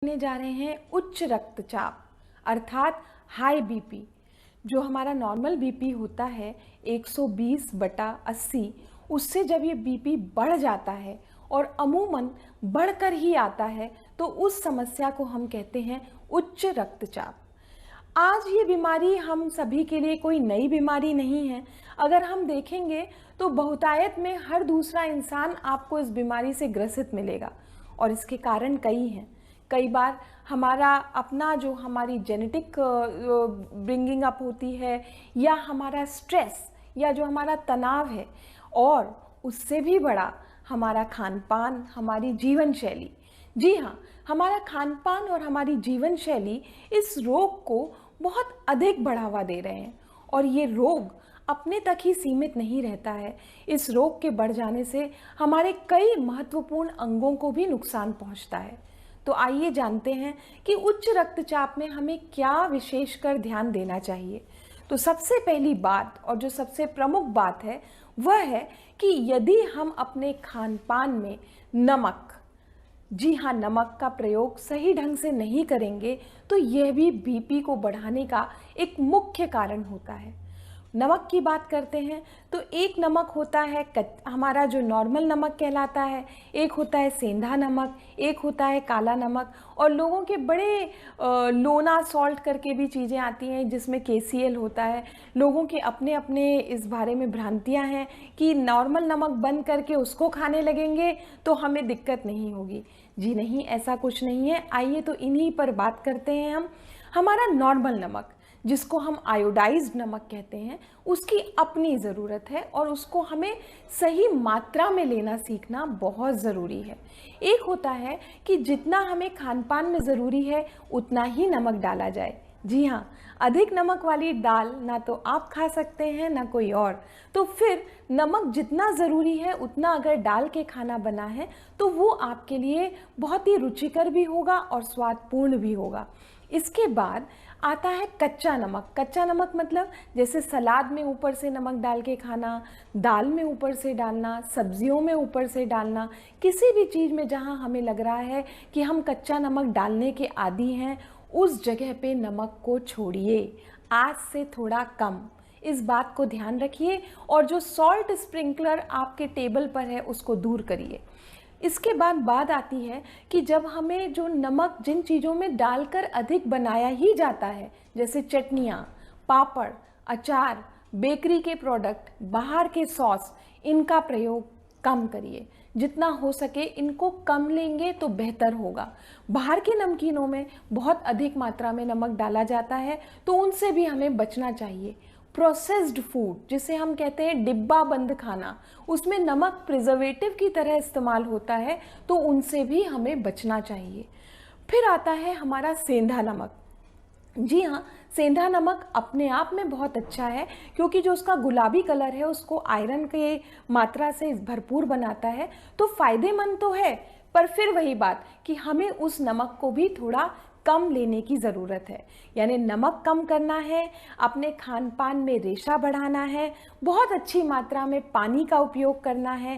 देखने जा रहे हैं उच्च रक्तचाप अर्थात हाई बीपी। जो हमारा नॉर्मल बीपी होता है 120/80, उससे जब ये बीपी बढ़ जाता है और अमूमन बढ़कर ही आता है तो उस समस्या को हम कहते हैं उच्च रक्तचाप। आज ये बीमारी हम सभी के लिए कोई नई बीमारी नहीं है। अगर हम देखेंगे तो बहुतायत में हर दूसरा इंसान आपको इस बीमारी से ग्रसित मिलेगा और इसके कारण कई हैं। कई बार हमारा अपना जो हमारी जेनेटिक ब्रिंगिंग अप होती है या हमारा स्ट्रेस या जो हमारा तनाव है, और उससे भी बड़ा हमारा खान पान, हमारी जीवन शैली। जी हाँ, हमारा खान पान और हमारी जीवन शैली इस रोग को बहुत अधिक बढ़ावा दे रहे हैं और ये रोग अपने तक ही सीमित नहीं रहता है। इस रोग के बढ़ जाने से हमारे कई महत्वपूर्ण अंगों को भी नुकसान पहुंचता है। तो आइए जानते हैं कि उच्च रक्तचाप में हमें क्या विशेषकर ध्यान देना चाहिए। तो सबसे पहली बात और जो सबसे प्रमुख बात है वह है कि यदि हम अपने खान पान में नमक, जी हाँ, नमक का प्रयोग सही ढंग से नहीं करेंगे तो यह भी बीपी को बढ़ाने का एक मुख्य कारण होता है। नमक की बात करते हैं तो एक नमक होता है हमारा जो नॉर्मल नमक कहलाता है, एक होता है सेंधा नमक, एक होता है काला नमक, और लोगों के बड़े लोना सॉल्ट करके भी चीज़ें आती हैं जिसमें KCl होता है। लोगों के अपने अपने इस बारे में भ्रांतियां हैं कि नॉर्मल नमक बंद करके उसको खाने लगेंगे तो हमें दिक्कत नहीं होगी। जी नहीं, ऐसा कुछ नहीं है। आइए तो इन्हीं पर बात करते हैं हम। हमारा नॉर्मल नमक, जिसको हम आयोडाइज्ड नमक कहते हैं, उसकी अपनी ज़रूरत है और उसको हमें सही मात्रा में लेना सीखना बहुत ज़रूरी है। एक होता है कि जितना हमें खान पान में ज़रूरी है उतना ही नमक डाला जाए। जी हाँ, अधिक नमक वाली दाल ना तो आप खा सकते हैं ना कोई और। तो फिर नमक जितना ज़रूरी है उतना अगर डाल के खाना बना है तो वो आपके लिए बहुत ही रुचिकर भी होगा और स्वादपूर्ण भी होगा। इसके बाद आता है कच्चा नमक। कच्चा नमक मतलब जैसे सलाद में ऊपर से नमक डाल के खाना, दाल में ऊपर से डालना, सब्जियों में ऊपर से डालना, किसी भी चीज़ में जहाँ हमें लग रहा है कि हम कच्चा नमक डालने के आदी हैं, उस जगह पे नमक को छोड़िए, आज से थोड़ा कम। इस बात को ध्यान रखिए और जो सॉल्ट स्प्रिंकलर आपके टेबल पर है उसको दूर करिए। इसके बाद बात आती है कि जब हमें जो नमक जिन चीज़ों में डालकर अधिक बनाया ही जाता है, जैसे चटनियाँ, पापड़, अचार, बेकरी के प्रोडक्ट, बाहर के सॉस, इनका प्रयोग कम करिए। जितना हो सके इनको कम लेंगे तो बेहतर होगा। बाहर के नमकीनों में बहुत अधिक मात्रा में नमक डाला जाता है तो उनसे भी हमें बचना चाहिए। प्रोसेस्ड फूड, जिसे हम कहते हैं डिब्बा बंद खाना, उसमें नमक प्रिजर्वेटिव की तरह इस्तेमाल होता है तो उनसे भी हमें बचना चाहिए। फिर आता है हमारा सेंधा नमक। जी हाँ, सेंधा नमक अपने आप में बहुत अच्छा है क्योंकि जो उसका गुलाबी कलर है उसको आयरन के मात्रा से भरपूर बनाता है, तो फायदेमंद तो है। पर फिर वही बात कि हमें उस नमक को भी थोड़ा कम लेने की ज़रूरत है, यानी नमक कम करना है, अपने खान पान में रेशा बढ़ाना है, बहुत अच्छी मात्रा में पानी का उपयोग करना है।